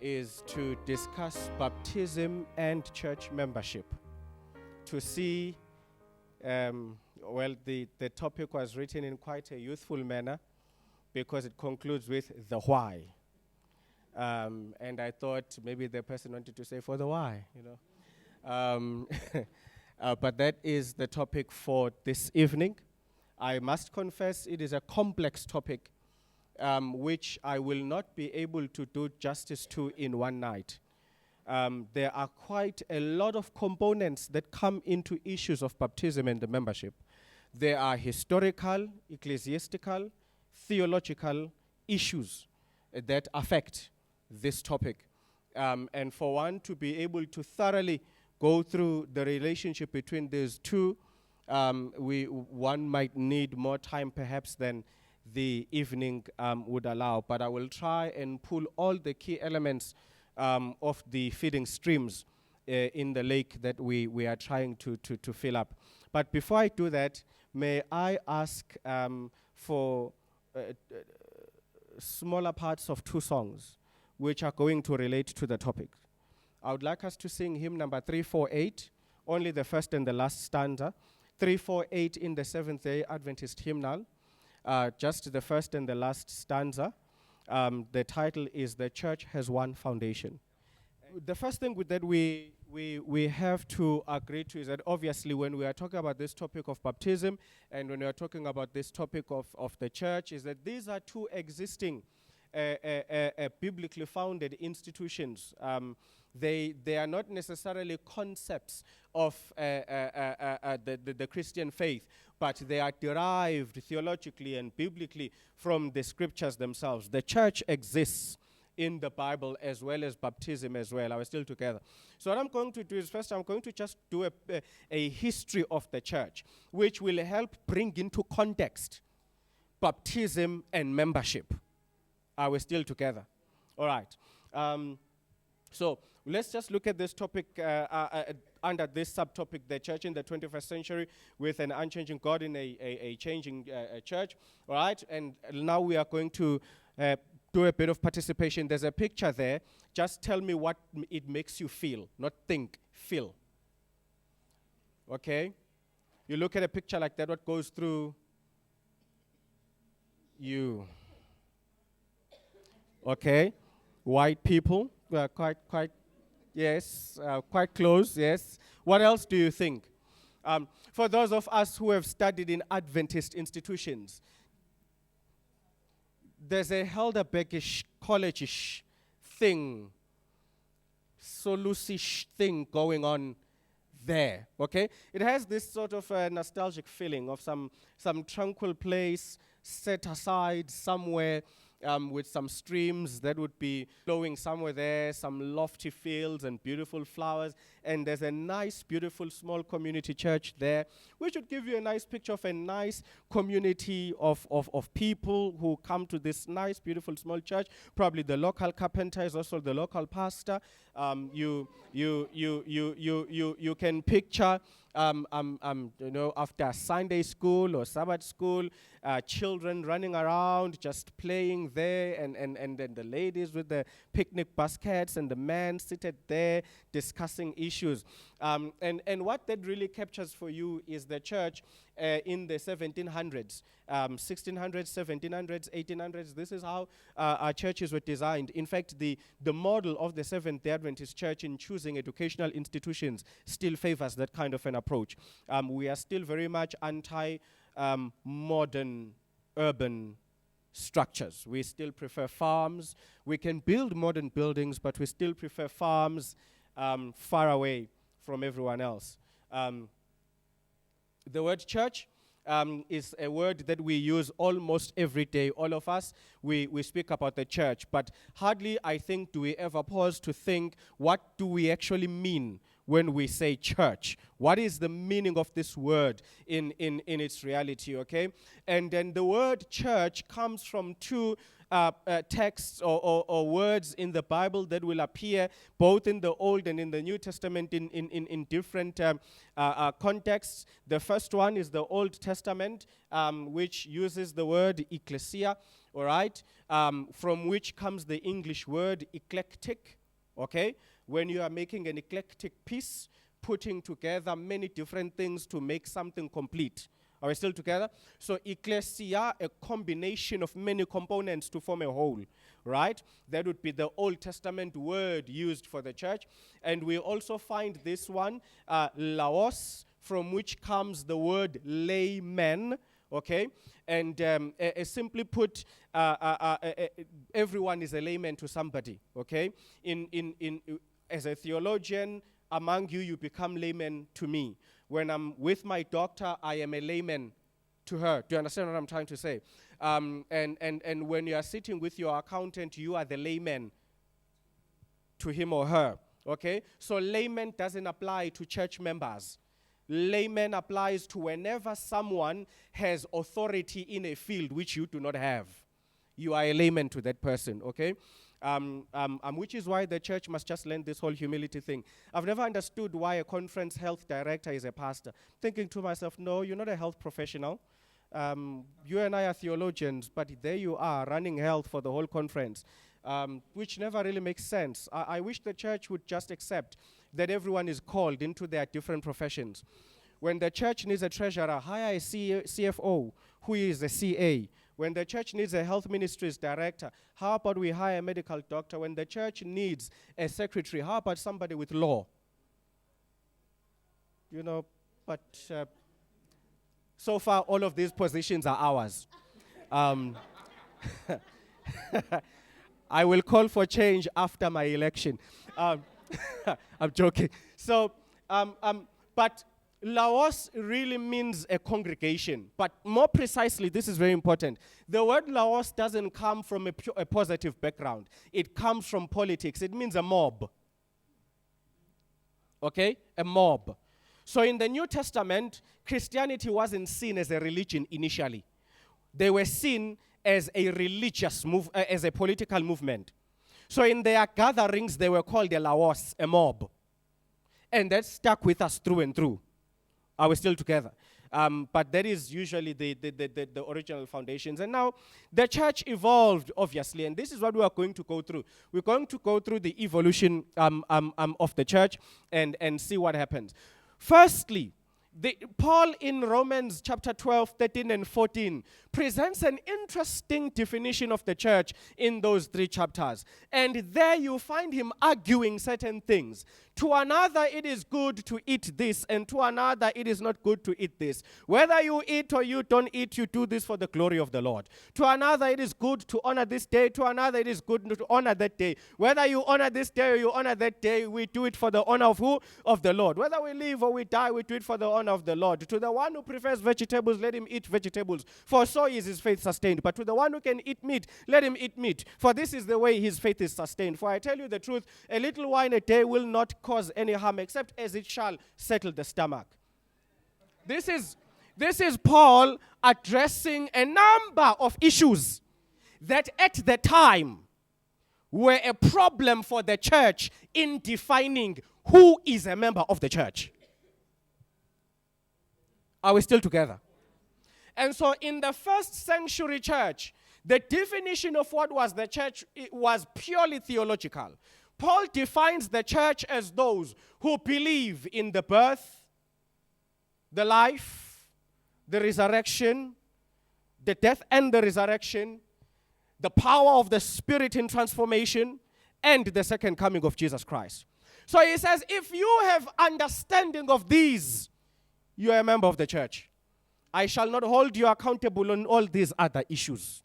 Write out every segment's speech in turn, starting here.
is to discuss baptism and church membership. To see, the topic was written in quite a youthful manner because it concludes with the why. And I thought maybe the person wanted to say for the why, but that is the topic for this evening. I must confess it is a complex topic which I will not be able to do justice to in one night. There are quite a lot of components that come into issues of baptism and the membership. There are historical, ecclesiastical, theological issues that affect this topic. And for one to be able to thoroughly go through the relationship between these two, one might need more time perhaps than the evening would allow. But I will try and pull all the key elements of the feeding streams in the lake that we are trying to fill up. But before I do that, may I ask for smaller parts of two songs which are going to relate to the topic. I would like us to sing hymn number 348, only the first and the last stanza. 348 in the Seventh-day Adventist hymnal, just the first and the last stanza. The title is "The Church Has One Foundation." The first thing that we have to agree to is that obviously when we are talking about this topic of baptism and when we are talking about this topic of the church, is that these are two existing biblically founded institutions. They are not necessarily concepts of the Christian faith, but they are derived theologically and biblically from the scriptures themselves. The church exists in the Bible as well as baptism as well. Are we still together? So what I'm going to do is first I'm going to just do a history of the church, which will help bring into context baptism and membership. Are we still together? All right. So let's just look at this topic under this subtopic, the church in the 21st century with an unchanging God in a changing church. All right. And now we are going to do a bit of participation. There's a picture there. Just tell me what it makes you feel, not think, feel. Okay? You look at a picture like that, what goes through you? Okay? White people, quite, yes, quite close, yes. What else do you think? For those of us who have studied in Adventist institutions, there's a Helderbergish, college-ish thing, Solusish thing going on there, okay? It has this sort of nostalgic feeling of some tranquil place set aside somewhere with some streams that would be flowing somewhere there, some lofty fields and beautiful flowers, and there's a nice, beautiful, small community church there, which would give you a nice picture of a nice community of people who come to this nice, beautiful, small church. Probably the local carpenter is also the local pastor. You can picture after Sunday school or Sabbath school, children running around, just playing there, and then the ladies with the picnic baskets and the men seated there discussing issues. And what that really captures for you is the church in the 1700s, 1600s, 1700s, 1800s. This is how our churches were designed. In fact, the model of the Seventh-day Adventist Church in choosing educational institutions still favors that kind of an approach. We are still very much anti-modern urban structures. We still prefer farms. We can build modern buildings, but we still prefer farms far away from everyone else. The word church is a word that we use almost every day. All of us, we speak about the church, but hardly, I think, do we ever pause to think, what do we actually mean when we say church? What is the meaning of this word in its reality, okay? And then the word church comes from two texts or words in the Bible that will appear both in the Old and in the New Testament in different contexts. The first one is the Old Testament, which uses the word ecclesia, all right, from which comes the English word eclectic, okay? When you are making an eclectic piece, putting together many different things to make something complete. Are we still together? So ecclesia, a combination of many components to form a whole, right? That would be the Old Testament word used for the church. And we also find this one, laos, from which comes the word layman, okay? And simply put, everyone is a layman to somebody, okay? As a theologian, among you, you become layman to me. When I'm with my doctor, I am a layman to her. Do you understand what I'm trying to say? And when you are sitting with your accountant, you are the layman to him or her. Okay? So layman doesn't apply to church members. Layman applies to whenever someone has authority in a field which you do not have. You are a layman to that person. Okay? Which is why the church must just learn this whole humility thing. I've never understood why a conference health director is a pastor. Thinking to myself, no, you're not a health professional. You and I are theologians, but there you are running health for the whole conference, which never really makes sense. I wish the church would just accept that everyone is called into their different professions. When the church needs a treasurer, hire a CFO who is a CA. When the church needs a health ministries director, how about we hire a medical doctor? When the church needs a secretary, how about somebody with law? You know, but so far all of these positions are ours. I will call for change after my election. I'm joking. So, but Laos really means a congregation, but more precisely, this is very important. The word Laos doesn't come from a positive background. It comes from politics. It means a mob. Okay? A mob. So in the New Testament, Christianity wasn't seen as a religion initially. They were seen as a religious as a political movement. So in their gatherings, they were called a Laos, a mob. And that stuck with us through and through. Are we still together? But that is usually the original foundations. And now the church evolved, obviously, and this is what we are going to go through. We're going to go through the evolution of the church and see what happens. Firstly, Paul in Romans chapter 12, 13, and 14 presents an interesting definition of the church in those three chapters. And there you find him arguing certain things. To another, it is good to eat this, and to another, it is not good to eat this. Whether you eat or you don't eat, you do this for the glory of the Lord. To another, it is good to honor this day. To another, it is good to honor that day. Whether you honor this day or you honor that day, we do it for the honor of who? Of the Lord. Whether we live or we die, we do it for the honor of the Lord. To the one who prefers vegetables, let him eat vegetables, for so is his faith sustained. But to the one who can eat meat, let him eat meat, for this is the way his faith is sustained. For I tell you the truth, a little wine a day will not cause any harm, except as it shall settle the stomach. This is Paul addressing a number of issues that at the time were a problem for the church in defining who is a member of the church. Are we still together? And so in the first century church, the definition of what was the church was purely theological. Paul defines the church as those who believe in the birth, the life, the resurrection, the death and the resurrection, the power of the Spirit in transformation, and the second coming of Jesus Christ. So he says, if you have understanding of these, you are a member of the church. I shall not hold you accountable on all these other issues.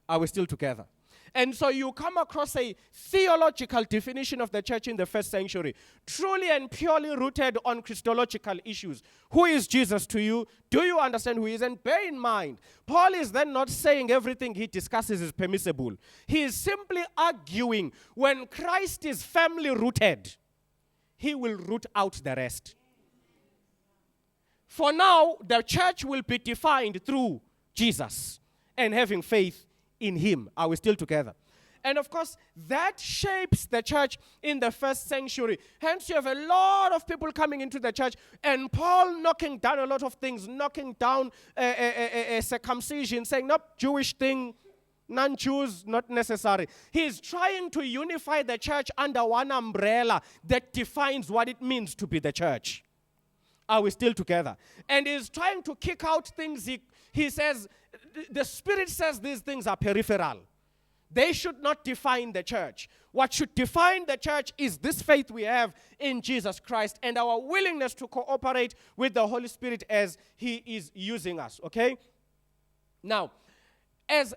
Are we still together? And so you come across a theological definition of the church in the first century, truly and purely rooted on Christological issues. Who is Jesus to you? Do you understand who he is? And bear in mind, Paul is then not saying everything he discusses is permissible. He is simply arguing when Christ is family rooted, he will root out the rest. For now, the church will be defined through Jesus and having faith in him. Are we still together? And of course, that shapes the church in the first century. Hence, you have a lot of people coming into the church, and Paul knocking down a lot of things, knocking down circumcision, saying, nope, Jewish thing, non-Jews, not necessary. He's trying to unify the church under one umbrella that defines what it means to be the church. Are we still together? And he's trying to kick out things. He says, the Spirit says these things are peripheral. They should not define the church. What should define the church is this faith we have in Jesus Christ and our willingness to cooperate with the Holy Spirit as he is using us, okay? Now, as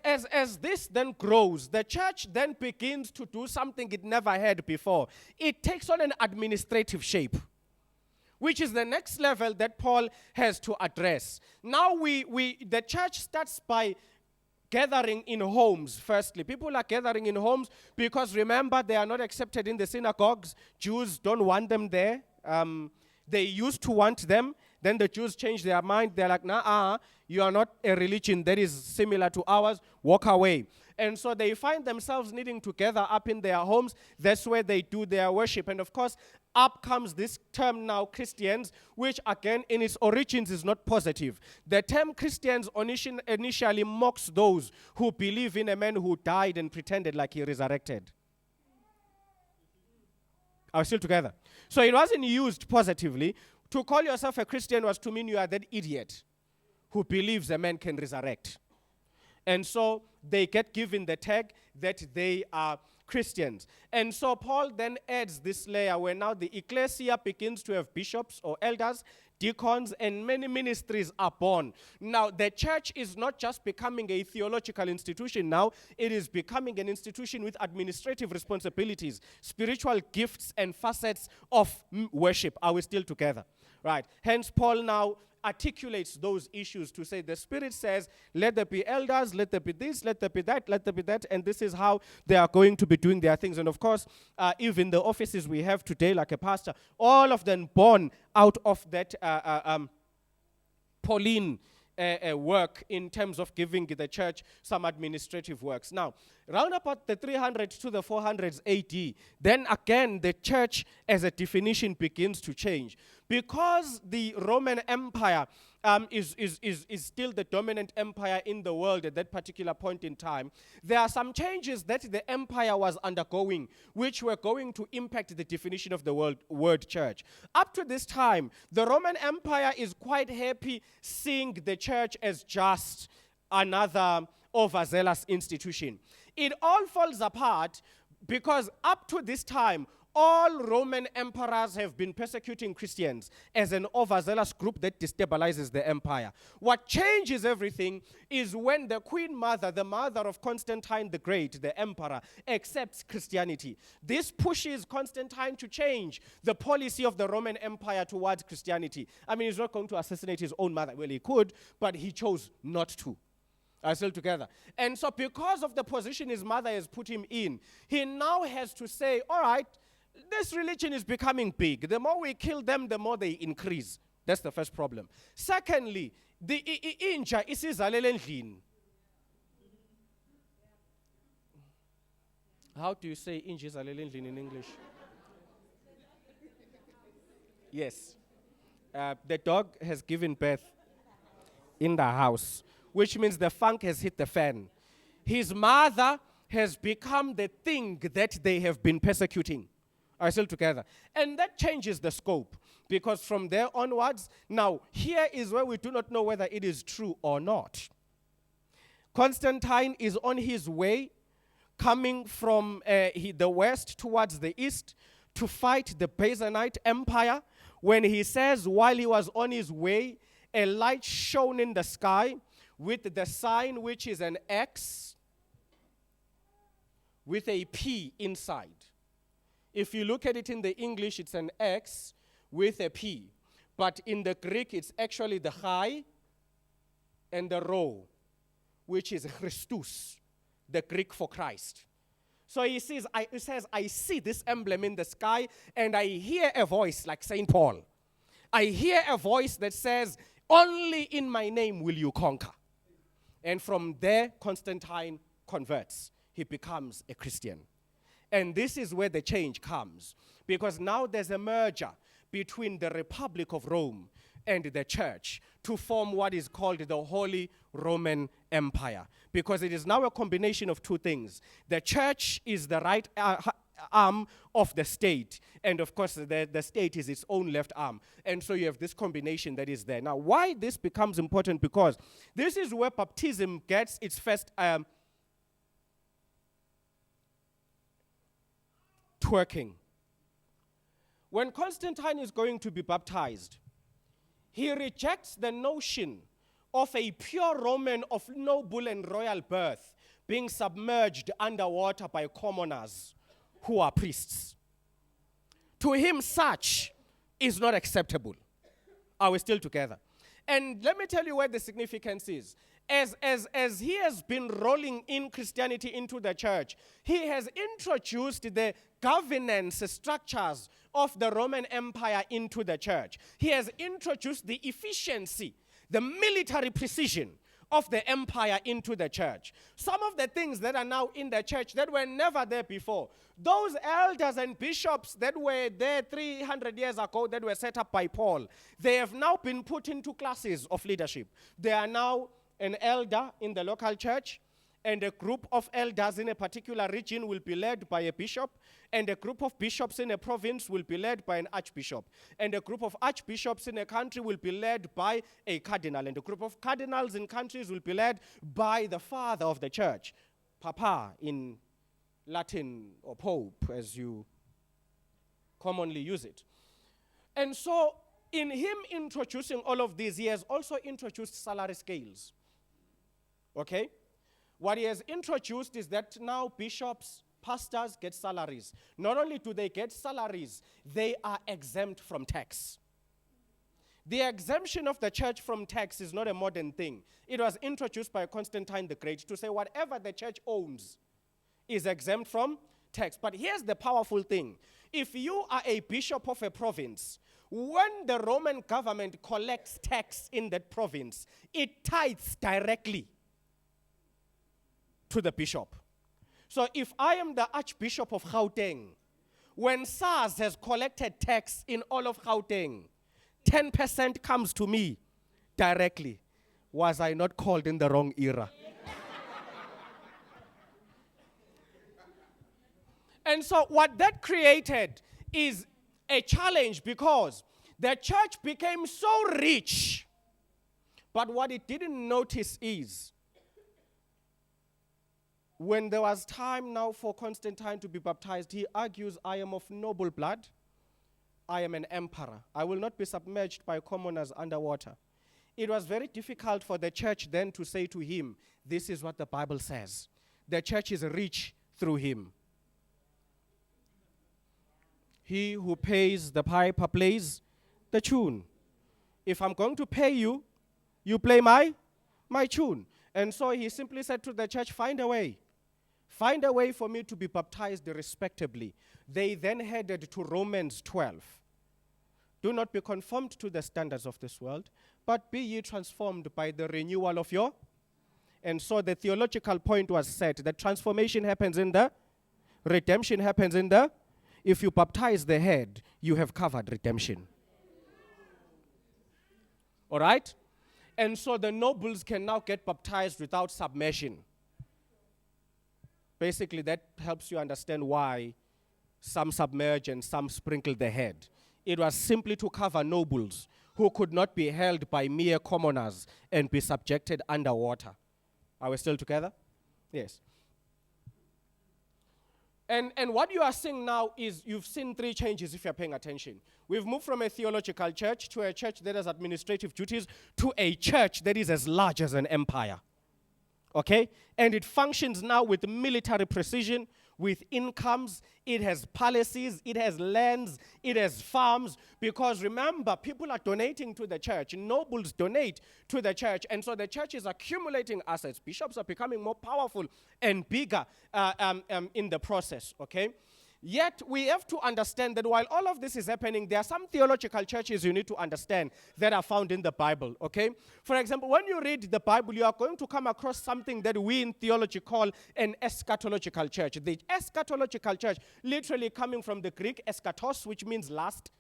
this then grows, the church then begins to do something it never had before. It takes on an administrative shape, which is the next level that Paul has to address. Now the church starts by gathering in homes, firstly. People are gathering in homes because, remember, they are not accepted in the synagogues. Jews don't want them there. They used to want them. Then the Jews changed their mind. They're like, nah, you are not a religion that is similar to ours. Walk away. And so they find themselves needing to gather up in their homes. That's where they do their worship. And of course, up comes this term now, Christians, which again, in its origins is not positive. The term Christians initially mocks those who believe in a man who died and pretended like he resurrected. Are we still together? So it wasn't used positively. To call yourself a Christian was to mean you are that idiot who believes a man can resurrect. And so they get given the tag that they are Christians. And so Paul then adds this layer where now the ecclesia begins to have bishops or elders, deacons, and many ministries are born. Now, the church is not just becoming a theological institution now, it is becoming an institution with administrative responsibilities, spiritual gifts, and facets of worship. Are we still together? Right. Hence, Paul now articulates those issues to say the Spirit says, let there be elders, let there be this, let there be that, let there be that, and this is how they are going to be doing their things. And of course, even the offices we have today, like a pastor, all of them born out of that Pauline work in terms of giving the church some administrative works. Now, round about the 300 to the 400s AD, then again the church as a definition begins to change. Because the Roman Empire is still the dominant empire in the world at that particular point in time, there are some changes that the empire was undergoing, which were going to impact the definition of the word church. Up to this time, the Roman Empire is quite happy seeing the church as just another overzealous institution. It all falls apart because up to this time, all Roman emperors have been persecuting Christians as an overzealous group that destabilizes the empire. What changes everything is when the Queen Mother, the mother of Constantine the Great, the emperor, accepts Christianity. This pushes Constantine to change the policy of the Roman Empire towards Christianity. I mean, he's not going to assassinate his own mother. Well, he could, but he chose not to. Are still together? And so because of the position his mother has put him in, he now has to say, all right, this religion is becoming big. The more we kill them, the more they increase. That's the first problem. Secondly, the inja isizalele endlini. How do you say inja isizalele endlini in English? Yes. The dog has given birth in the house, which means the funk has hit the fan. His mother has become the thing that they have been persecuting. Are still together? And that changes the scope, because from there onwards, now here is where we do not know whether it is true or not. Constantine is on his way, coming from the west towards the east to fight the Byzantine Empire, when he says while he was on his way, a light shone in the sky with the sign which is an X with a P inside. If you look at it in the English, it's an X with a P. But in the Greek, it's actually the Chai and the Rho, which is Christus, the Greek for Christ. So he says, I see this emblem in the sky, and I hear a voice like St. Paul. I hear a voice that says, only in my name will you conquer. And from there, Constantine converts. He becomes a Christian. And this is where the change comes. Because now there's a merger between the Republic of Rome and the church to form what is called the Holy Roman Empire. Because it is now a combination of two things. The church is the right arm of the state. And of course, the state is its own left arm. And so you have this combination that is there. Now, why this becomes important? Because this is where baptism gets its first twerking. When Constantine is going to be baptized, he rejects the notion of a pure Roman of noble and royal birth being submerged underwater by commoners who are priests. To him, such is not acceptable. Are we still together? And let me tell you where the significance is. As he has been rolling in Christianity into the church, he has introduced the governance structures of the Roman Empire into the church. He has introduced the efficiency, the military precision of the empire into the church. Some of the things that are now in the church that were never there before, those elders and bishops that were there 300 years ago that were set up by Paul, they have now been put into classes of leadership. They are now an elder in the local church, and a group of elders in a particular region will be led by a bishop, and a group of bishops in a province will be led by an archbishop, and a group of archbishops in a country will be led by a cardinal, and a group of cardinals in countries will be led by the father of the church, Papa in Latin, or Pope, as you commonly use it. And so, in him introducing all of these, he has also introduced salary scales. Okay? What he has introduced is that now bishops, pastors get salaries. Not only do they get salaries, they are exempt from tax. The exemption of the church from tax is not a modern thing. It was introduced by Constantine the Great to say whatever the church owns is exempt from tax. But here's the powerful thing. If you are a bishop of a province, when the Roman government collects tax in that province, it tithes directly to the bishop. So if I am the Archbishop of Gauteng, when SARS has collected tax in all of Gauteng, 10% comes to me directly. Was I not called in the wrong era? And so what that created is a challenge, because the church became so rich. But what it didn't notice is, when there was time now for Constantine to be baptized, he argues, I am of noble blood. I am an emperor. I will not be submerged by commoners underwater. It was very difficult for the church then to say to him, this is what the Bible says. The church is rich through him. He who pays the piper plays the tune. If I'm going to pay you, you play my tune. And so he simply said to the church, find a way. Find a way for me to be baptized respectably. They then headed to Romans 12. Do not be conformed to the standards of this world, but be ye transformed by the renewal of your. And so the theological point was set that transformation happens in the, redemption happens in the. If you baptize the head, you have covered redemption. All right? And so the nobles can now get baptized without submersion. Basically, that helps you understand why some submerge and some sprinkle the head. It was simply to cover nobles who could not be held by mere commoners and be subjected underwater. Are we still together? Yes. And what you are seeing now is you've seen three changes if you're paying attention. We've moved from a theological church to a church that has administrative duties to a church that is as large as an empire. Okay? And it functions now with military precision, with incomes. It has palaces, it has lands, it has farms. Because remember, people are donating to the church. Nobles donate to the church. And so the church is accumulating assets. Bishops are becoming more powerful and bigger in the process. Okay? Yet, we have to understand that while all of this is happening, there are some theological churches you need to understand that are found in the Bible, okay? For example, when you read the Bible, you are going to come across something that we in theology call an eschatological church. The eschatological church, literally coming from the Greek eschatos, which means last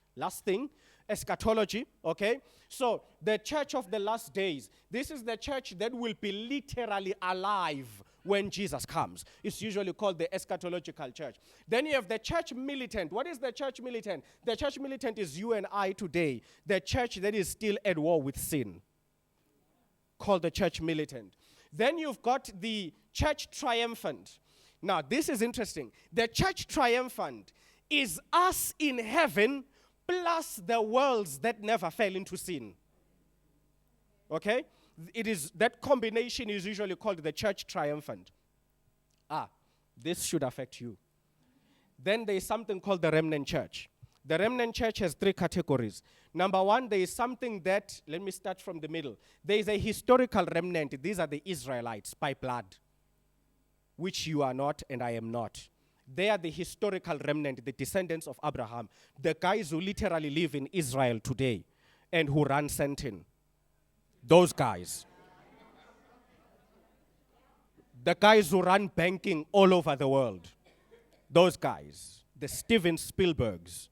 thing, eschatology, okay? So, the church of the last days, this is the church that will be literally alive when Jesus comes. It's usually called the eschatological church. Then you have the church militant. What is the church militant? The church militant is you and I today, the church that is still at war with sin, called the church militant. Then you've got the church triumphant. Now, this is interesting. The church triumphant is us in heaven plus the worlds that never fell into sin. Okay? It is that combination is usually called the church triumphant. This should affect you. Then there is something called the remnant church. The remnant church has 3 categories. Number 1, there is something that, let me start from the middle. There is a historical remnant. These are the Israelites by blood, which you are not and I am not. They are the historical remnant, the descendants of Abraham, the guys who literally live in Israel today and who run Sandton. Those guys. The guys who run banking all over the world. Those guys. The Steven Spielbergs.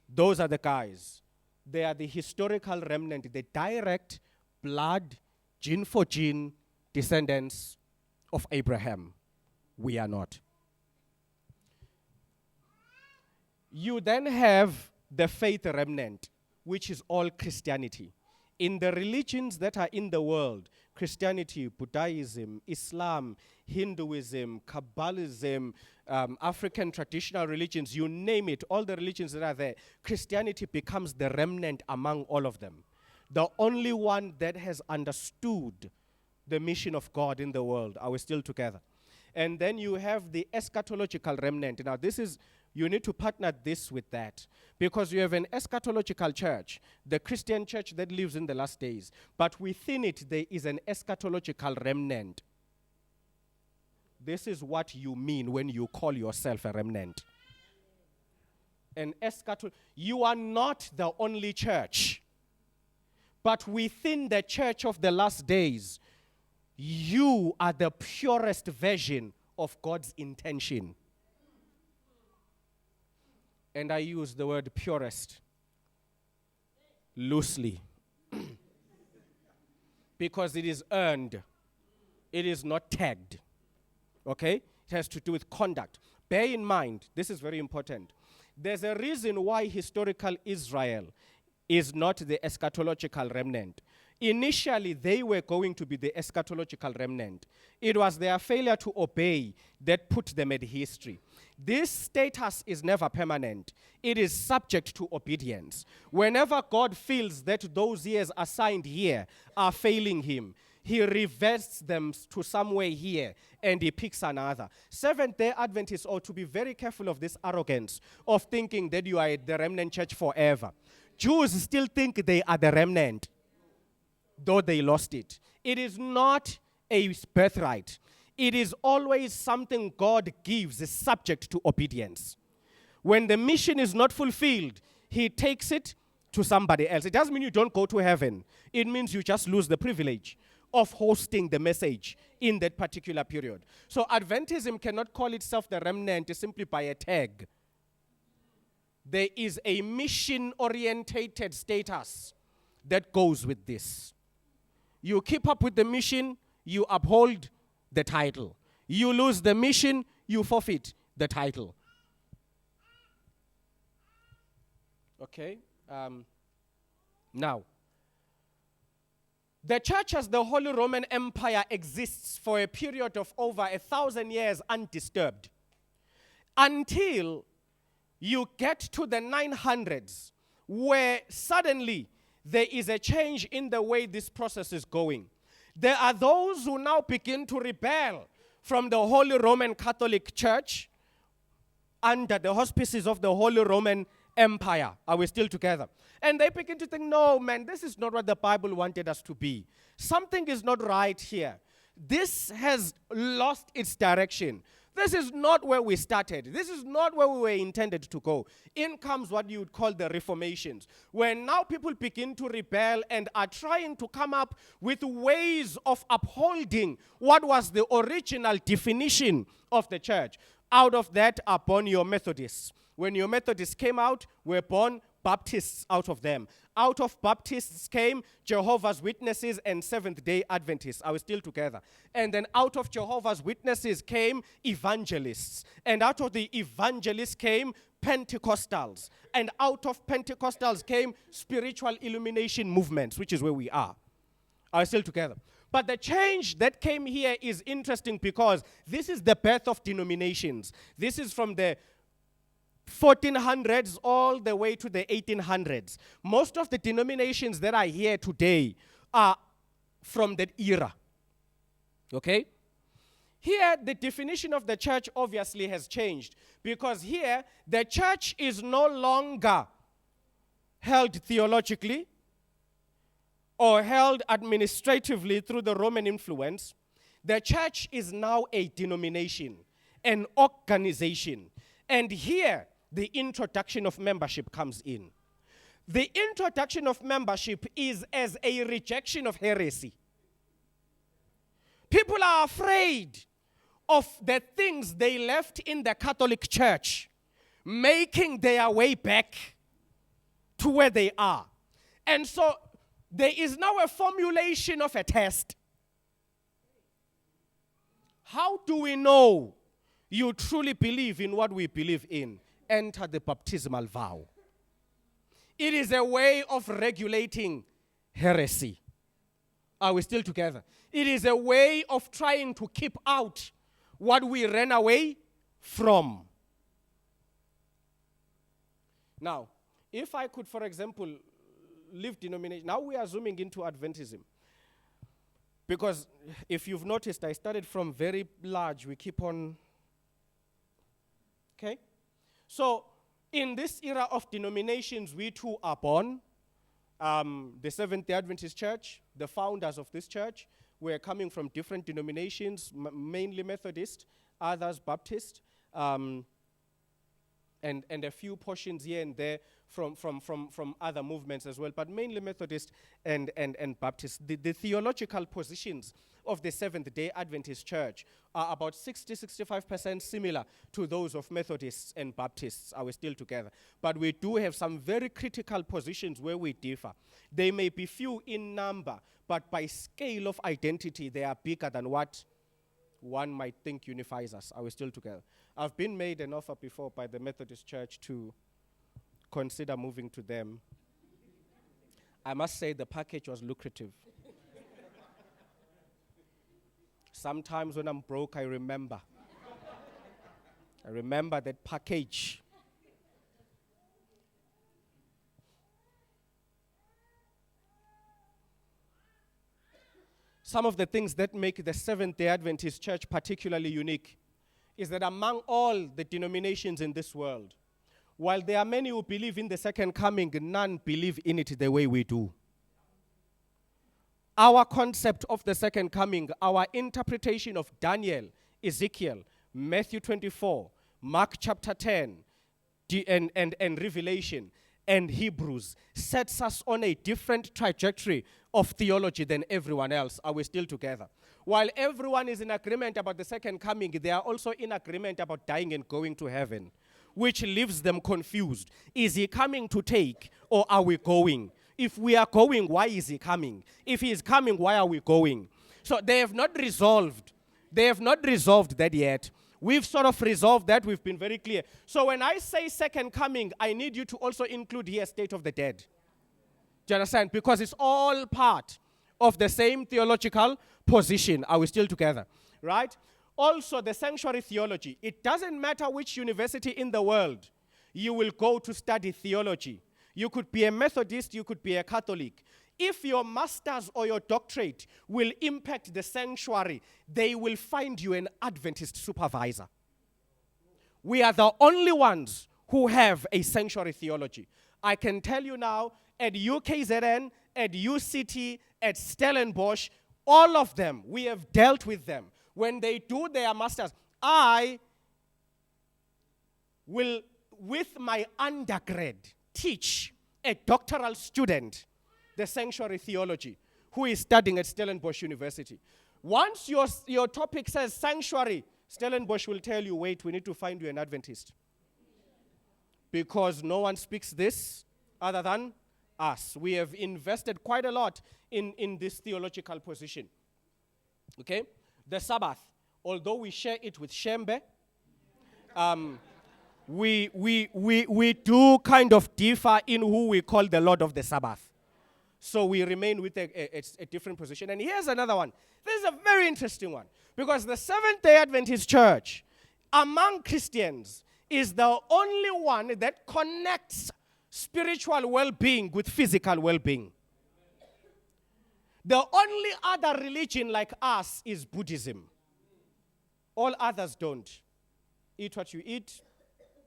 Those are the guys. They are the historical remnant, the direct blood, gene for gene descendants of Abraham. We are not. You then have the faith remnant, which is all Christianity. In the religions that are in the world, Christianity, Buddhism, Islam, Hinduism, Kabbalism, African traditional religions, you name it, all the religions that are there, Christianity becomes the remnant among all of them. The only one that has understood the mission of God in the world. Are we still together? And then you have the eschatological remnant. Now this is, you need to partner this with that. Because you have an eschatological church, the Christian church that lives in the last days. But within it, there is an eschatological remnant. This is what you mean when you call yourself a remnant. You are not the only church. But within the church of the last days, you are the purest version of God's intention. And I use the word purest loosely because it is earned. It is not tagged. Okay? It has to do with conduct. Bear in mind, this is very important. There's a reason why historical Israel is not the eschatological remnant. Initially, they were going to be the eschatological remnant. It was their failure to obey that put them at history. This status is never permanent. It is subject to obedience. Whenever God feels that those years assigned here are failing him, he reverts them to somewhere here and he picks another. Seventh-day Adventists ought to be very careful of this arrogance of thinking that you are at the remnant church forever. Jews still think they are the remnant, though they lost it. It is not a birthright. It is always something God gives, is subject to obedience. When the mission is not fulfilled, he takes it to somebody else. It doesn't mean you don't go to heaven. It means you just lose the privilege of hosting the message in that particular period. So Adventism cannot call itself the remnant simply by a tag. There is a mission-orientated status that goes with this. You keep up with the mission, you uphold the title. You lose the mission, you forfeit the title. Okay? Now, the church as the Holy Roman Empire exists for a period of over 1,000 years undisturbed until you get to the 900s where suddenly there is a change in the way this process is going. there are those who now begin to rebel from the Holy Roman Catholic Church under the auspices of the Holy Roman Empire. Are we still together? And they begin to think, no, man, this is not what the Bible wanted us to be. Something is not right here. This has lost its direction. This is not where we started. This is not where we were intended to go. In comes what you would call the Reformations, where now people begin to rebel and are trying to come up with ways of upholding what was the original definition of the church. Out of that are born your Methodists. When your Methodists came out, were born Baptists out of them. Out of Baptists came Jehovah's Witnesses and Seventh-day Adventists. Are we still together? And then out of Jehovah's Witnesses came evangelists. And out of the evangelists came Pentecostals. And out of Pentecostals came spiritual illumination movements, which is where we are. Are we still together? But the change that came here is interesting because this is the birth of denominations. This is from the 1400s all the way to the 1800s. Most of the denominations that are here today are from that era. Okay? Here, the definition of the church obviously has changed because here, the church is no longer held theologically or held administratively through the Roman influence. The church is now a denomination, an organization. And here, the introduction of membership comes in. The introduction of membership is as a rejection of heresy. People are afraid of the things they left in the Catholic Church, making their way back to where they are. And so there is now a formulation of a test. How do we know you truly believe in what we believe in? Enter the baptismal vow. It is a way of regulating heresy. Are we still together? It is a way of trying to keep out what we ran away from. Now, if I could, for example, leave denomination, now we are zooming into Adventism. Because if you've noticed, I started from very large, we keep on. Okay? So, in this era of denominations, we too are born. The Seventh-day Adventist Church, the founders of this church, were coming from different denominations, mainly Methodist, others Baptist, and a few portions here and there from other movements as well, but mainly Methodist and Baptist. The theological positions of the Seventh-day Adventist Church are about 60-65% similar to those of Methodists and Baptists. Are we still together? But we do have some very critical positions where we differ. They may be few in number, but by scale of identity, they are bigger than what one might think unifies us. Are we still together? I've been made an offer before by the Methodist Church to consider moving to them. I must say the package was lucrative. Sometimes when I'm broke, I remember. I remember that package. Some of the things that make the Seventh-day Adventist Church particularly unique is that among all the denominations in this world, while there are many who believe in the second coming, none believe in it the way we do. Our concept of the second coming, our interpretation of Daniel, Ezekiel, Matthew 24, Mark chapter 10, and Revelation, and Hebrews sets us on a different trajectory of theology than everyone else. Are we still together? While everyone is in agreement about the second coming, they are also in agreement about dying and going to heaven, which leaves them confused. Is he coming to take, or are we going? If we are going, why is he coming? If he is coming, why are we going? So they have not resolved. They have not resolved that yet. We've sort of resolved that. We've been very clear. So when I say second coming, I need you to also include here state of the dead. Do you understand? Because it's all part of the same theological position. Are we still together? Right? Also, the sanctuary theology. It doesn't matter which university in the world you will go to study theology. You could be a Methodist, you could be a Catholic. if your master's or your doctorate will impact the sanctuary, they will find you an Adventist supervisor. We are the only ones who have a sanctuary theology. I can tell you now, at UKZN, at UCT, at Stellenbosch, all of them, we have dealt with them. When they do their masters, I will, with my undergrad, teach a doctoral student the sanctuary theology who is studying at Stellenbosch University. Once your topic says sanctuary, Stellenbosch will tell you, wait, we need to find you an Adventist. Because no one speaks this other than us. We have invested quite a lot in this theological position. Okay? The Sabbath, although we share it with Shembe, we do kind of differ in who we call the Lord of the Sabbath. So we remain with a different position. And here's another one. This is a very interesting one. Because the Seventh-day Adventist Church, among Christians, is the only one that connects spiritual well-being with physical well-being. The only other religion like us is Buddhism. All others don't. Eat what you eat,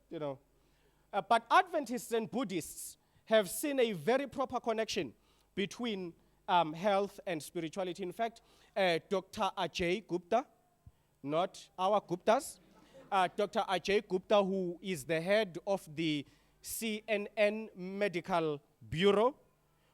you know. But Adventists and Buddhists have seen a very proper connection between health and spirituality. In fact, Dr. Ajay Gupta, not our Guptas, Dr. Ajay Gupta, who is the head of the CNN Medical Bureau,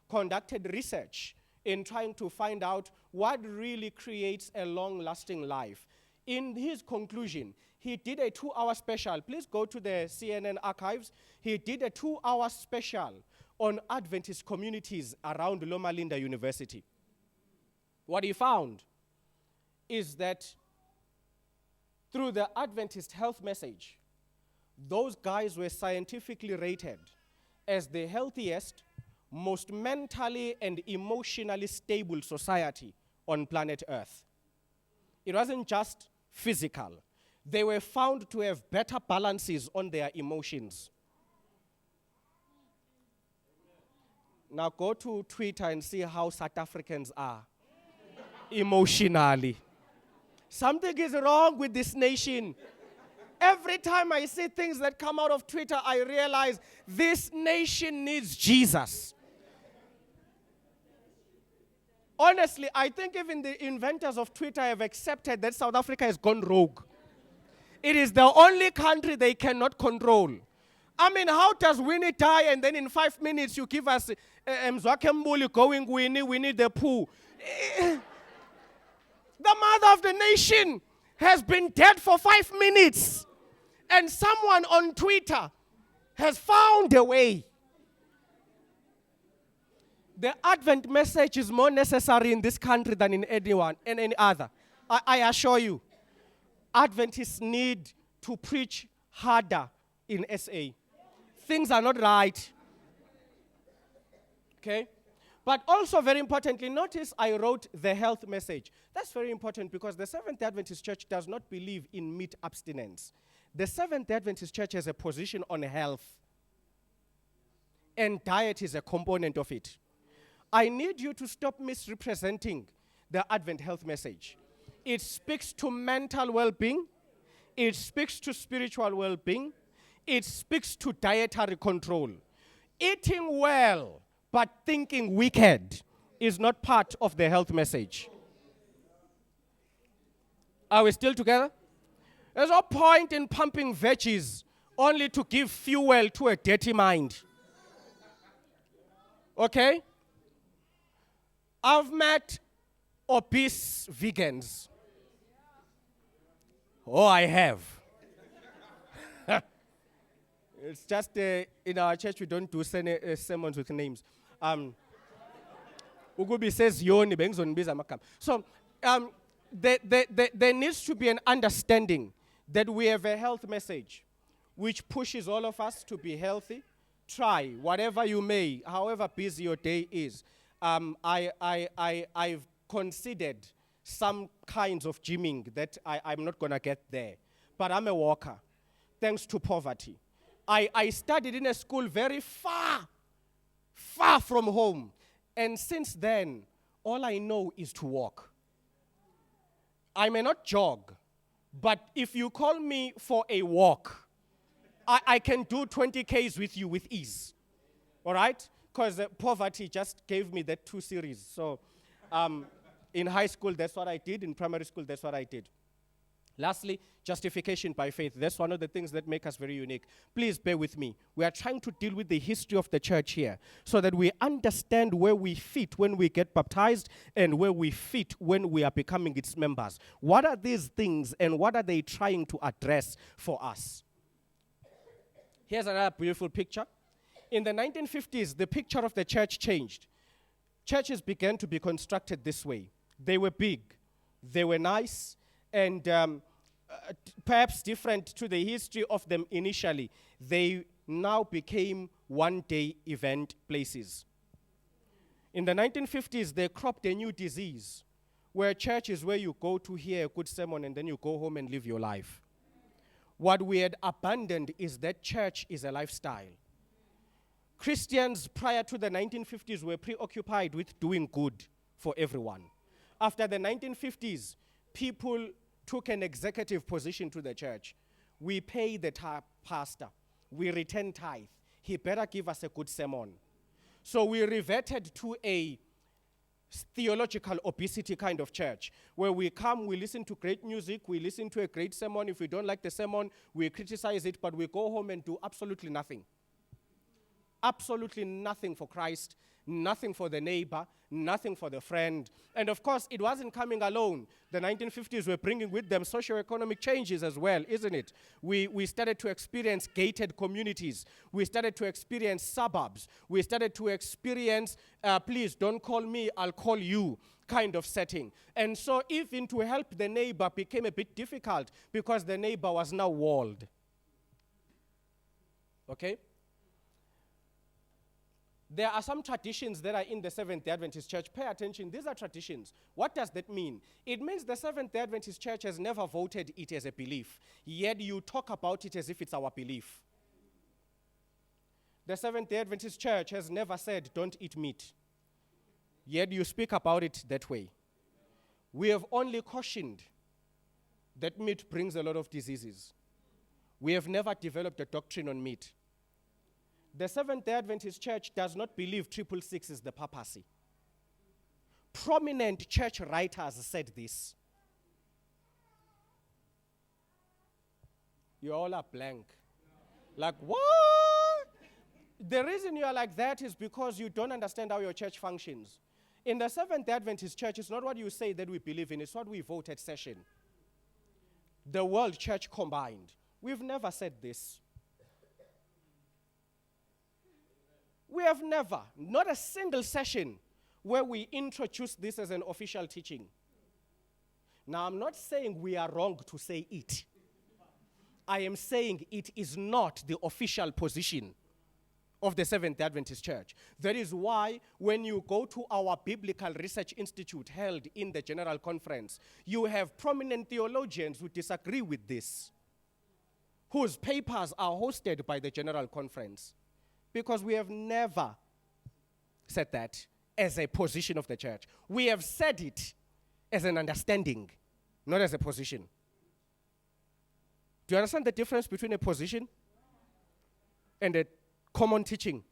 conducted research in trying to find out what really creates a long-lasting life. In his conclusion, he did a 2-hour special. Please go to the CNN archives. He did a 2-hour special on Adventist communities around Loma Linda University. What he found is that through the Adventist health message, those guys were scientifically rated as the healthiest, most mentally and emotionally stable society on planet Earth. It wasn't just physical. They were found to have better balances on their emotions. Now go to Twitter and see how South Africans are emotionally. Something is wrong with this nation. Every time I see things that come out of Twitter, I realize this nation needs Jesus. Honestly, I think even the inventors of Twitter have accepted that South Africa has gone rogue. It is the only country they cannot control. I mean, how does Winnie die and then in 5 minutes you give us Mzwakembuli going Winnie the Pooh? The mother of the nation has been dead for 5 minutes. And someone on Twitter has found a way. The Advent message is more necessary in this country than in any other. I assure you. Adventists need to preach harder in SA. Things are not right. Okay? But also very importantly, notice I wrote the health message. That's very important because the Seventh-day Adventist Church does not believe in meat abstinence. The Seventh-day Adventist Church has a position on health. And diet is a component of it. I need you to stop misrepresenting the Advent health message. It speaks to mental well-being. It speaks to spiritual well-being. It speaks to dietary control. Eating well but thinking wicked is not part of the health message. Are we still together? There's no point in pumping veggies only to give fuel to a dirty mind. Okay? I've met obese vegans. Oh, I have. It's just in our church we don't do sermons with names. Ugubi says yoni bengizonibiza amakama. So there needs to be an understanding that we have a health message which pushes all of us to be healthy. Try whatever you may, however busy your day is. I've considered some kinds of gymming that I'm not going to get there. But I'm a walker, thanks to poverty. I studied in a school very far from home. And since then, all I know is to walk. I may not jog, but if you call me for a walk, I can do 20 Ks with you with ease. All right? Because poverty just gave me that 2 series. So in high school, that's what I did. In primary school, that's what I did. Lastly, justification by faith. That's one of the things that make us very unique. Please bear with me. We are trying to deal with the history of the church here so that we understand where we fit when we get baptized and where we fit when we are becoming its members. What are these things and what are they trying to address for us? Here's another beautiful picture. In the 1950s, the picture of the church changed. Churches began to be constructed this way. They were big, they were nice, and perhaps different to the history of them initially. They now became one-day event places. In the 1950s, they cropped a new disease, where church is where you go to hear a good sermon and then you go home and live your life. What we had abandoned is that church is a lifestyle. Christians prior to the 1950s were preoccupied with doing good for everyone. After the 1950s, people took an executive position to the church. We pay the pastor. We return tithe. He better give us a good sermon. So we reverted to a theological obesity kind of church, where we come, we listen to great music, we listen to a great sermon. If we don't like the sermon, we criticize it, but we go home and do absolutely nothing. Absolutely nothing for Christ, nothing for the neighbor, nothing for the friend. And of course, it wasn't coming alone. The 1950s were bringing with them socio-economic changes as well, isn't it? We started to experience gated communities. We started to experience suburbs. We started to experience, please don't call me, I'll call you kind of setting. And so even to help the neighbor became a bit difficult because the neighbor was now walled. Okay? There are some traditions that are in the Seventh-day Adventist Church. Pay attention. These are traditions. What does that mean? It means the Seventh-day Adventist Church has never voted it as a belief, yet you talk about it as if it's our belief. The Seventh-day Adventist Church has never said, don't eat meat, yet you speak about it that way. We have only cautioned that meat brings a lot of diseases. We have never developed a doctrine on meat. The Seventh-day Adventist Church does not believe 666 is the papacy. Prominent church writers said this. You all are blank. Like, what? The reason you are like that is because you don't understand how your church functions. In the Seventh-day Adventist Church, it's not what you say that we believe in, it's what we vote at session. The world church combined. We've never said this. We have never, not a single session where we introduce this as an official teaching. Now, I'm not saying we are wrong to say it. I am saying it is not the official position of the Seventh-day Adventist Church. That is why when you go to our Biblical Research Institute held in the General Conference, you have prominent theologians who disagree with this, whose papers are hosted by the General Conference. Because we have never said that as a position of the church. We have said it as an understanding, not as a position. Do you understand the difference between a position and a common teaching?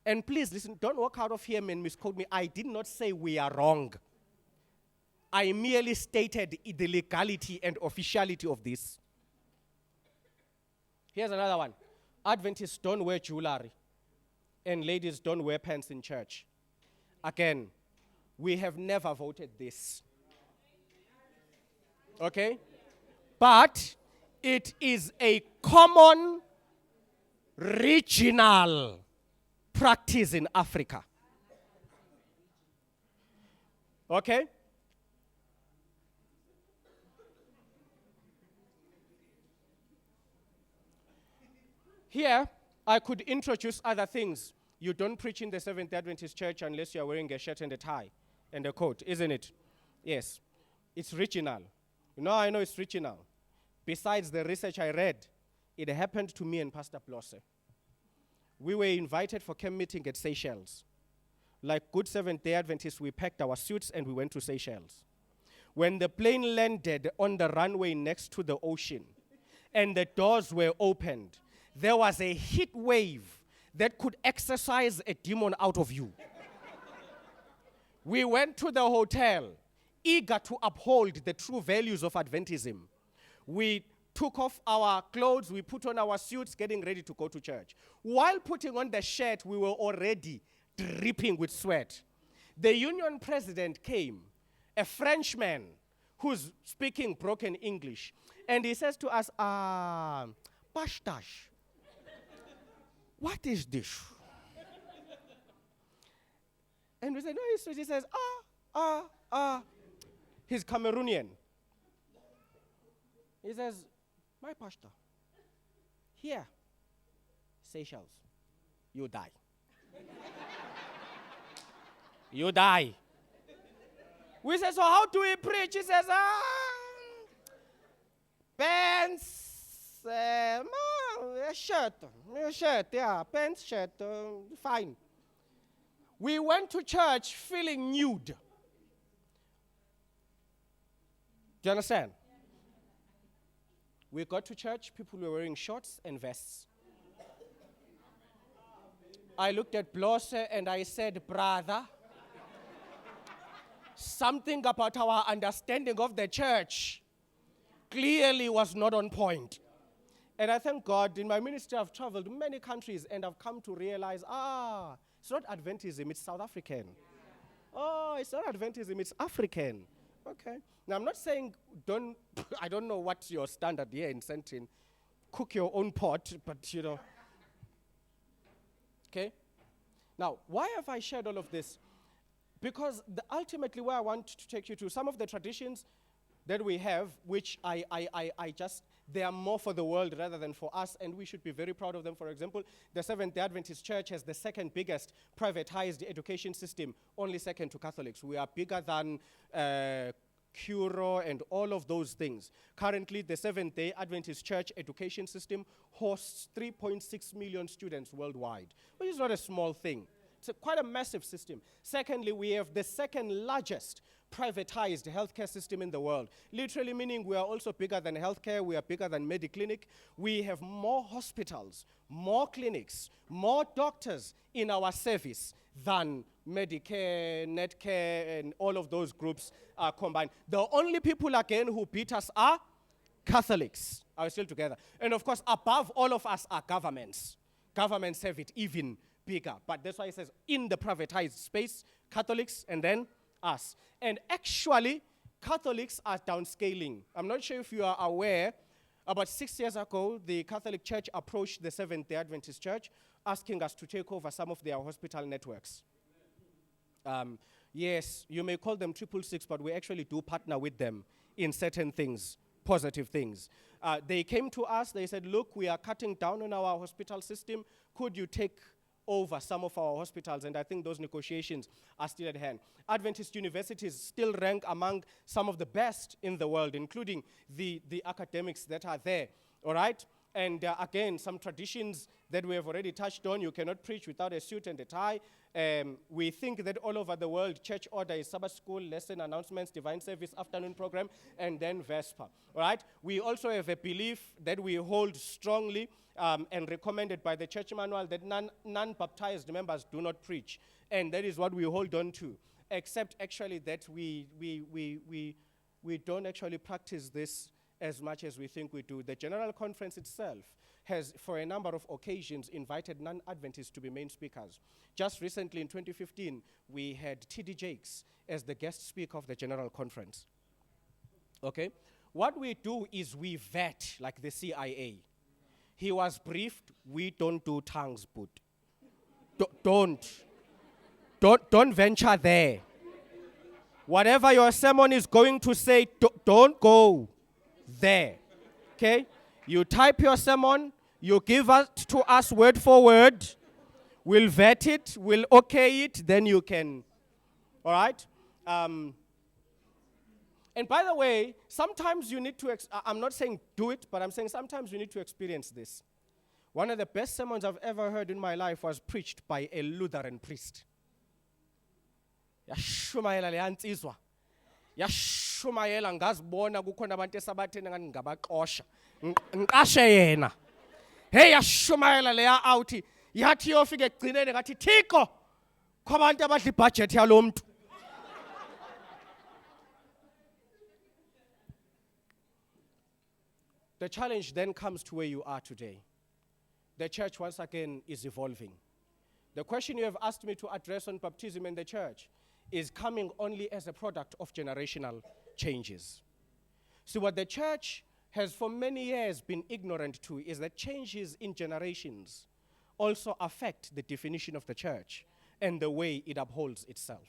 And please listen, don't walk out of here and misquote me. I did not say we are wrong. I merely stated the legality and officiality of this. Here's another one. Adventists don't wear jewelry. And ladies don't wear pants in church. Again, we have never voted this. Okay? But it is a common regional practice in Africa. Okay? Here, I could introduce other things. You don't preach in the Seventh-day Adventist Church unless you are wearing a shirt and a tie and a coat, isn't it? Yes. It's regional. You know, I know it's regional. Besides the research I read, it happened to me and Pastor Blosse. We were invited for camp meeting at Seychelles. like good Seventh-day Adventists, we packed our suits and we went to Seychelles. When the plane landed on the runway next to the ocean and the doors were opened, there was a heat wave that could exercise a demon out of you. We went to the hotel, eager to uphold the true values of Adventism. We took off our clothes, we put on our suits, getting ready to go to church. While putting on the shirt, we were already dripping with sweat. The union president came, a Frenchman who's speaking broken English, and he says to us, Pashtash, what is this? And we said, no, it's sweet. He says, he's Cameroonian. He says, my pastor, here, Seychelles, you die. You die. We say, so how do we preach? He says, pants, shirt, yeah, pants, shirt, fine. We went to church feeling nude. Do you understand? We got to church, people were wearing shorts and vests. I looked at Blosse and I said, brother, something about our understanding of the church clearly was not on point. And I thank God, in my ministry I've traveled to many countries and I've come to realize, it's not Adventism, it's South African. Oh, it's not Adventism, it's African. Okay. Now, I'm not saying I don't know what's your standard here in Sandton. Cook your own pot, but Okay? Now, why have I shared all of this? Because ultimately where I want to take you to, some of the traditions that we have, which they are more for the world rather than for us, and we should be very proud of them. For example, the Seventh-day Adventist Church has the second biggest privatized education system, only second to Catholics. We are bigger than Curo and all of those things. Currently, the Seventh-day Adventist Church education system hosts 3.6 million students worldwide, which is not a small thing. It's quite a massive system. Secondly, we have the second largest privatized healthcare system in the world. Literally meaning we are also bigger than healthcare, we are bigger than Mediclinic. We have more hospitals, more clinics, more doctors in our service than Medicare, Netcare, and all of those groups are combined. The only people, again, who beat us are Catholics. Are we still together? And of course, above all of us are governments. Governments have it even bigger. But that's why it says in the privatized space, Catholics and then us. And actually, Catholics are downscaling. I'm not sure if you are aware, about 6 years ago, the Catholic Church approached the Seventh-day Adventist Church, asking us to take over some of their hospital networks. Yes, you may call them 666, but we actually do partner with them in certain things, positive things. They came to us, they said, look, we are cutting down on our hospital system. Could you take over some of our hospitals? And I think those negotiations are still at hand. Adventist universities still rank among some of the best in the world, including the academics that are there, all right? And again, some traditions that we have already touched on. You cannot preach without a suit and a tie. We think that all over the world, church order is Sabbath school, lesson announcements, divine service, afternoon program, and then Vesper. All right? We also have a belief that we hold strongly and recommended by the church manual that non-baptized members do not preach. And that is what we hold on to, except actually that we don't actually practice this as much as we think we do. The General Conference itself has, for a number of occasions, invited non-Adventists to be main speakers. Just recently, in 2015, we had T.D. Jakes as the guest speaker of the General Conference. Okay? What we do is we vet, like the CIA. He was briefed, we don't do tongues, but don't venture there. Whatever your sermon is going to say, don't go there. Okay? You type your sermon, you give it to us word for word, we'll vet it, we'll okay it, then you can. All right? And by the way, sometimes you need to, I'm not saying do it, but I'm saying sometimes you need to experience this. One of the best sermons I've ever heard in my life was preached by a Lutheran priest. Yashumayela leya nsizwa. Yashumayela ngazibona kukhona abantu esabatheni ngani ngabaxosha. Ngiqashe yena. Hey yashumayela leya awuthi yathi yofika egcineni ngathi Thixo kwabantu abadla ibudget yalo muntu. The challenge then comes to where you are today. The church once again is evolving. The question you have asked me to address on baptism in the church is coming only as a product of generational changes. So what the church has for many years been ignorant to is that changes in generations also affect the definition of the church and the way it upholds itself.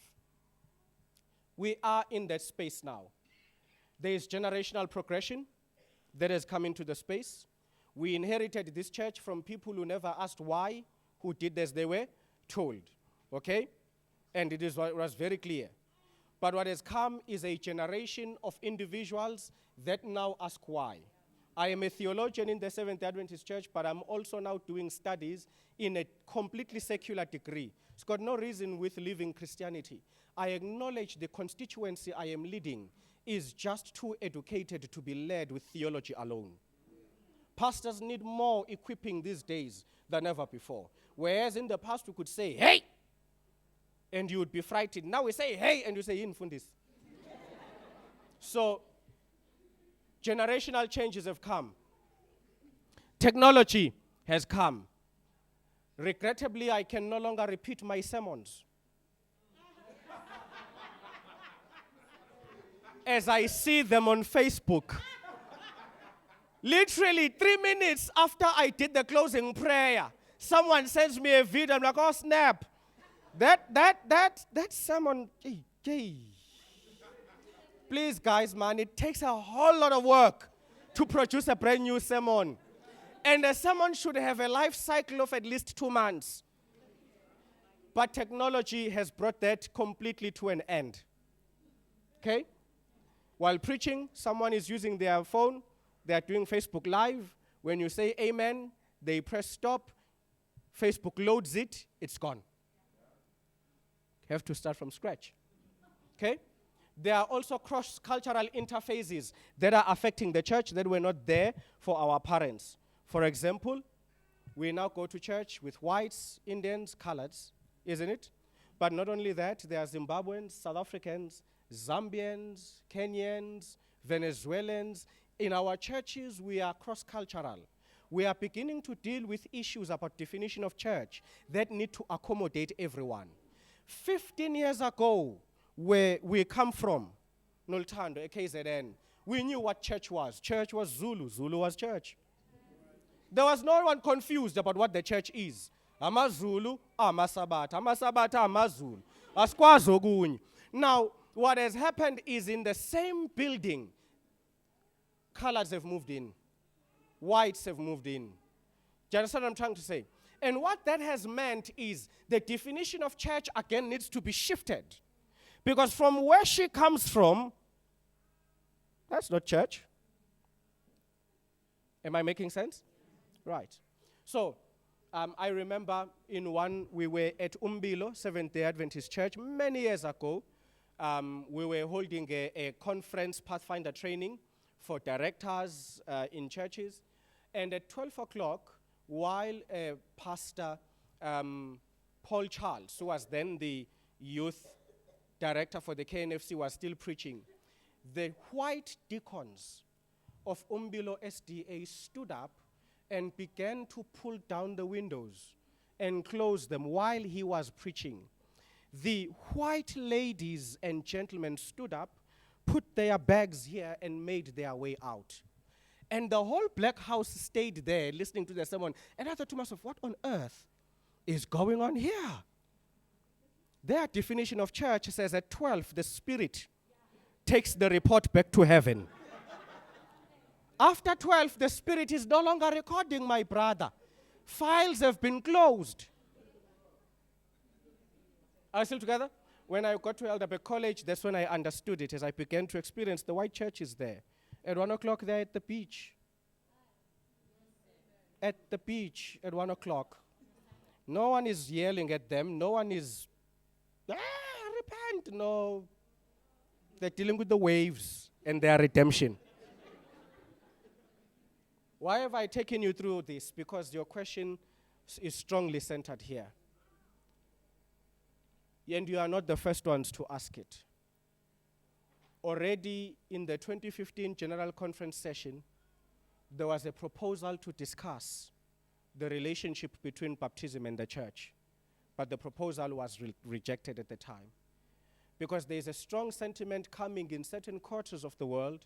We are in that space now. There is generational progression that has come into the space. We inherited this church from people who never asked why, who did as they were told, okay? And it was very clear. But what has come is a generation of individuals that now ask why. I am a theologian in the Seventh Adventist Church, but I'm also now doing studies in a completely secular degree. It's got no reason with living Christianity. I acknowledge the constituency I am leading is just too educated to be led with theology alone. Pastors need more equipping these days than ever before. Whereas in the past we could say, hey, and you would be frightened. Now we say, hey, and you say, infundis. So, generational changes have come. Technology has come. Regrettably, I can no longer repeat my sermons. As I see them on Facebook. Literally 3 minutes after I did the closing prayer, someone sends me a video. I'm like, oh snap. That sermon. Hey. Please guys, man, it takes a whole lot of work to produce a brand new sermon. And a sermon should have a life cycle of at least 2 months. But technology has brought that completely to an end. Okay? While preaching, someone is using their phone. They are doing Facebook Live. When you say amen, they press stop. Facebook loads it. It's gone. You have to start from scratch. Okay? There are also cross-cultural interfaces that are affecting the church that were not there for our parents. For example, we now go to church with whites, Indians, coloreds, isn't it? But not only that, there are Zimbabweans, South Africans, Zambians, Kenyans, Venezuelans. In our churches, we are cross-cultural. We are beginning to deal with issues about definition of church that need to accommodate everyone. 15 years ago, where we come from, Noltando, KZN, we knew what church was. Church was Zulu. Zulu was church. There was no one confused about what the church is. AmaZulu, AmaSabata. AmaSabata, AmaZulu. Askwazi okunye. Now, what has happened is in the same building, colors have moved in. Whites have moved in. Do you understand what I'm trying to say? And what that has meant is the definition of church again needs to be shifted. Because from where she comes from, that's not church. Am I making sense? Right. So, I remember we were at Umbilo, Seventh-day Adventist Church, many years ago. We were holding a conference, Pathfinder training, for directors in churches. And at 12 o'clock, while Pastor Paul Charles, who was then the youth director for the KNFC, was still preaching, the white deacons of Umbilo SDA stood up and began to pull down the windows and close them while he was preaching. The white ladies and gentlemen stood up, put their bags here, and made their way out. And the whole black house stayed there listening to the sermon. And I thought to myself, what on earth is going on here? Their definition of church says at 12, the Spirit takes the report back to heaven. After 12, the Spirit is no longer recording, my brother. Files have been closed. Are we still together? When I got to Elderbeck College, that's when I understood it, as I began to experience the white churches there. At 1 o'clock, they're at the beach. At the beach at 1 o'clock. No one is yelling at them. No one is, repent. didn't know they're dealing with the waves and their redemption. Why have I taken you through this? Because your question is strongly centered here. And you are not the first ones to ask it. Already in the 2015 General Conference session, there was a proposal to discuss the relationship between baptism and the church. But the proposal was rejected at the time. Because there is a strong sentiment coming in certain quarters of the world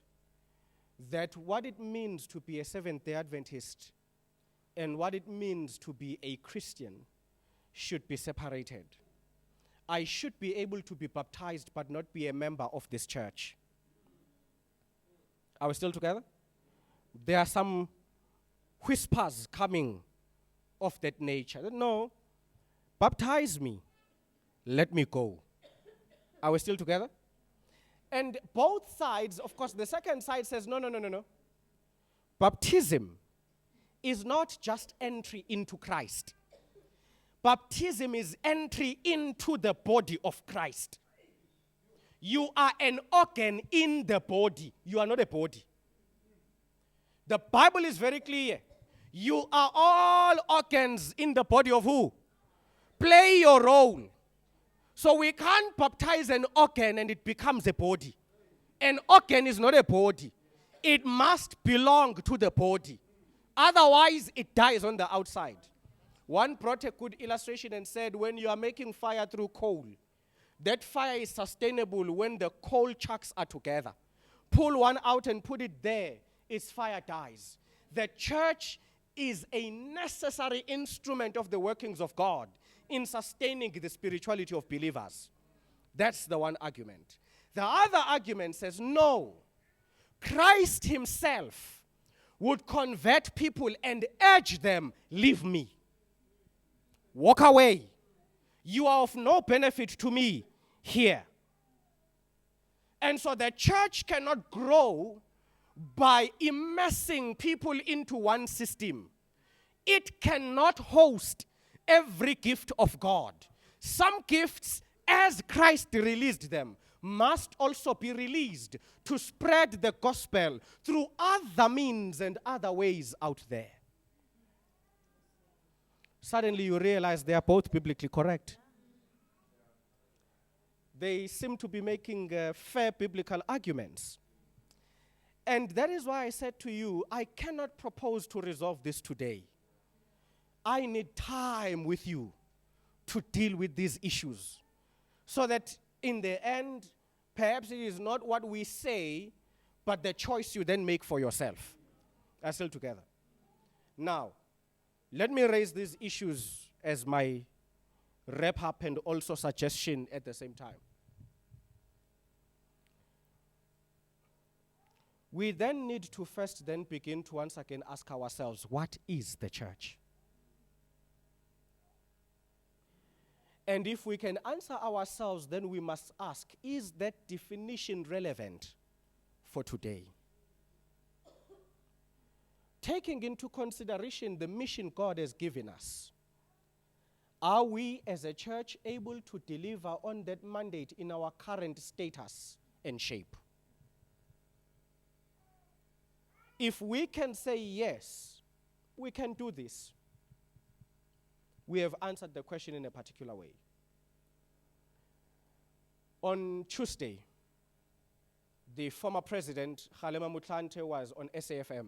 that what it means to be a Seventh-day Adventist and what it means to be a Christian should be separated. I should be able to be baptized but not be a member of this church. Are we still together? There are some whispers coming of that nature. No, baptize me. Let me go. Are we still together? And both sides, of course, the second side says, no. Baptism is not just entry into Christ. Baptism is entry into the body of Christ. You are an organ in the body. You are not a body. The Bible is very clear. You are all organs in the body of who? Play your role. So we can't baptize an organ and it becomes a body. An organ is not a body. It must belong to the body. Otherwise, it dies on the outside. One brought a good illustration and said, when you are making fire through coal, that fire is sustainable when the coal chunks are together. Pull one out and put it there, its fire dies. The church is a necessary instrument of the workings of God in sustaining the spirituality of believers. That's the one argument. The other argument says, no, Christ himself would convert people and urge them, leave me. Walk away. You are of no benefit to me here. And so the church cannot grow by immersing people into one system. It cannot host every gift of God. Some gifts, as Christ released them, must also be released to spread the gospel through other means and other ways out there. Suddenly you realize they are both biblically correct. They seem to be making fair biblical arguments. And that is why I said to you, I cannot propose to resolve this today. I need time with you to deal with these issues so that in the end, perhaps it is not what we say, but the choice you then make for yourself. Are still together? Now, let me raise these issues as my wrap-up and also suggestion at the same time. We then need to first then begin to once again ask ourselves, what is the church? And if we can answer ourselves, then we must ask, is that definition relevant for today? Taking into consideration the mission God has given us, are we as a church able to deliver on that mandate in our current status and shape? If we can say yes, we can do this, we have answered the question in a particular way. On Tuesday, the former president, Khethelo Mazibuko, was on SAFM,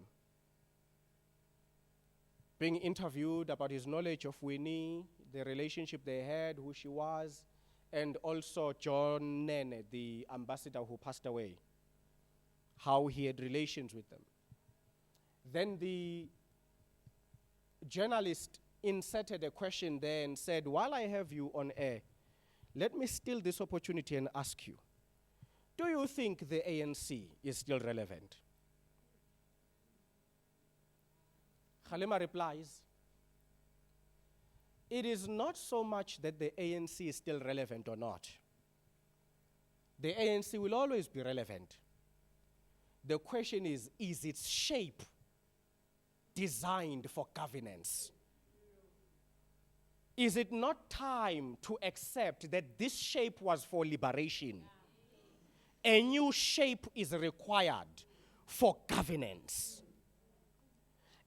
being interviewed about his knowledge of Winnie, the relationship they had, who she was, and also John Nene, the ambassador who passed away, how he had relations with them. Then the journalist inserted a question there and said, while I have you on air, let me steal this opportunity and ask you, do you think the ANC is still relevant? Khalema replies, it is not so much that the ANC is still relevant or not. The ANC will always be relevant. The question is its shape designed for governance? Is it not time to accept that this shape was for liberation? A new shape is required for governance.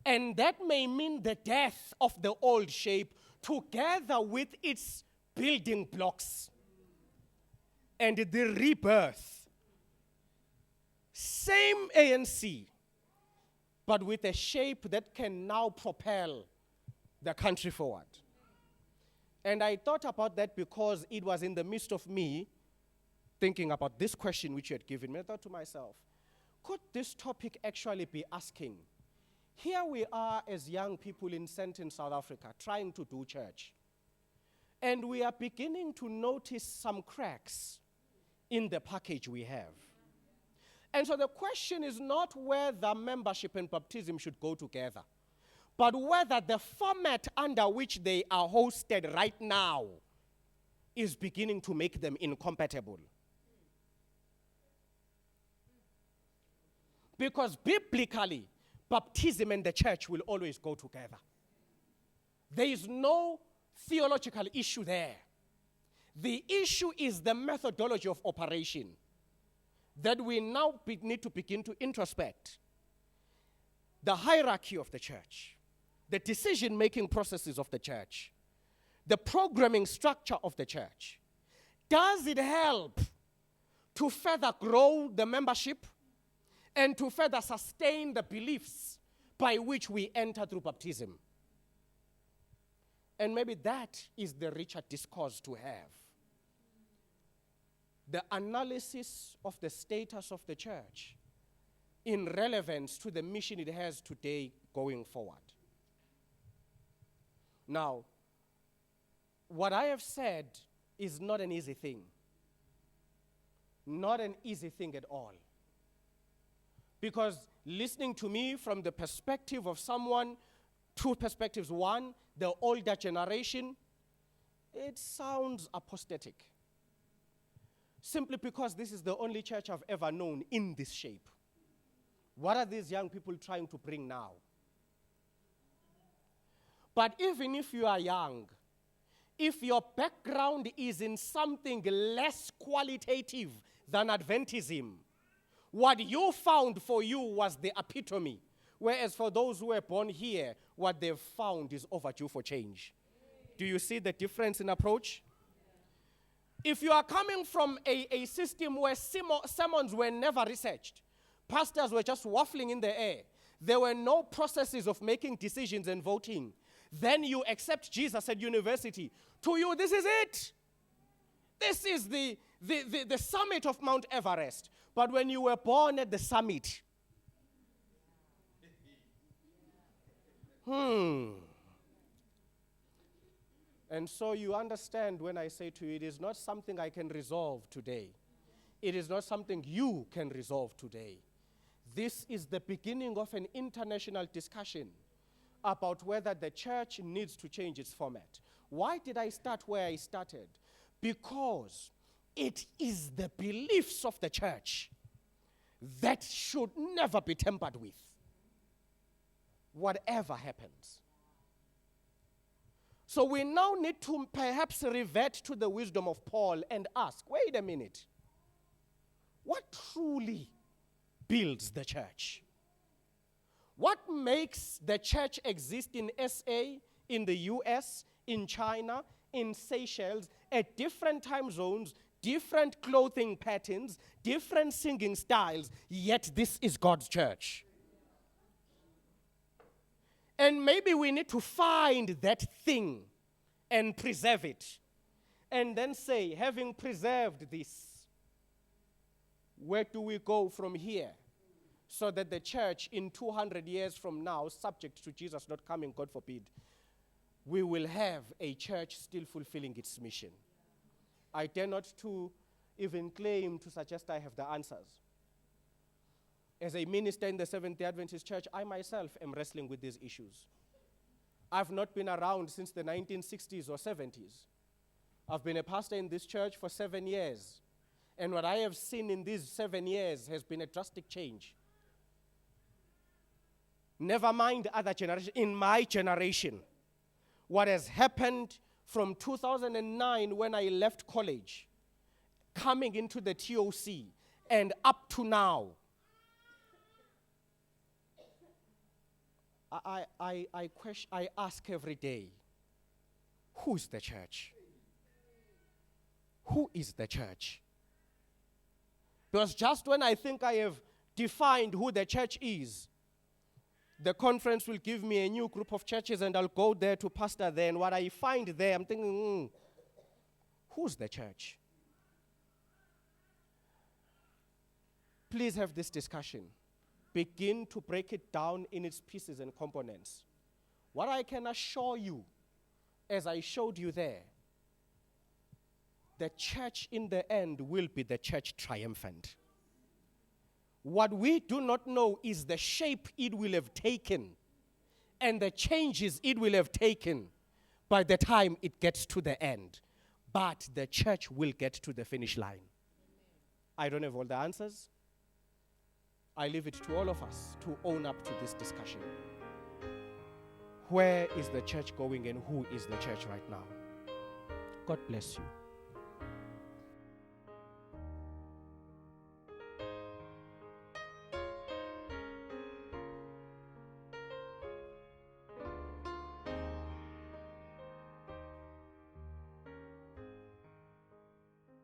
And that may mean the death of the old shape together with its building blocks and the rebirth. Same ANC, but with a shape that can now propel the country forward. And I thought about that because it was in the midst of me thinking about this question which you had given me. I thought to myself, could this topic actually be asking? Here we are as young people in Sandton, South Africa, trying to do church. And we are beginning to notice some cracks in the package we have. And so the question is not whether membership and baptism should go together, but whether the format under which they are hosted right now is beginning to make them incompatible. Because biblically, baptism and the church will always go together. There is no theological issue there. The issue is the methodology of operation that we now need to begin to introspect. The hierarchy of the church, the decision-making processes of the church, the programming structure of the church. Does it help to further grow the membership and to further sustain the beliefs by which we enter through baptism? And maybe that is the richer discourse to have. The analysis of the status of the church in relevance to the mission it has today going forward. Now, what I have said is not an easy thing. Not an easy thing at all. Because listening to me from the perspective of someone, two perspectives. One, the older generation, it sounds apostatic. Simply because this is the only church I've ever known in this shape. What are these young people trying to bring now? But even if you are young, if your background is in something less qualitative than Adventism, what you found for you was the epitome. Whereas for those who were born here, what they've found is overdue for change. Do you see the difference in approach? If you are coming from a system where sermons were never researched, pastors were just waffling in the air, there were no processes of making decisions and voting, then you accept Jesus at university. To you, this is it. This is the summit of Mount Everest. But when you were born at the summit, And so you understand when I say to you, it is not something I can resolve today. It is not something you can resolve today. This is the beginning of an international discussion about whether the church needs to change its format. Why did I start where I started? Because it is the beliefs of the church that should never be tampered with, whatever happens. So we now need to perhaps revert to the wisdom of Paul and ask, wait a minute, what truly builds the church? What makes the church exist in SA, in the US, in China, in Seychelles, at different time zones, different clothing patterns, different singing styles, yet this is God's church? And maybe we need to find that thing and preserve it. And then say, having preserved this, where do we go from here? So that the church in 200 years from now, subject to Jesus not coming, God forbid, we will have a church still fulfilling its mission. I dare not to even claim to suggest I have the answers. As a minister in the Seventh-day Adventist Church, I myself am wrestling with these issues. I've not been around since the 1960s or 70s. I've been a pastor in this church for 7 years. And what I have seen in these 7 years has been a drastic change. Never mind other generations. In my generation, what has happened from 2009 when I left college, coming into the TOC, and up to now, I ask every day, who is the church? Who is the church? Because just when I think I have defined who the church is, the conference will give me a new group of churches and I'll go there to pastor there. And what I find there, I'm thinking, who's the church? Please have this discussion. Begin to break it down in its pieces and components. What I can assure you, as I showed you there, the church in the end will be the church triumphant. What we do not know is the shape it will have taken and the changes it will have taken by the time it gets to the end. But the church will get to the finish line. I don't have all the answers. I leave it to all of us to own up to this discussion. Where is the church going and who is the church right now? God bless you.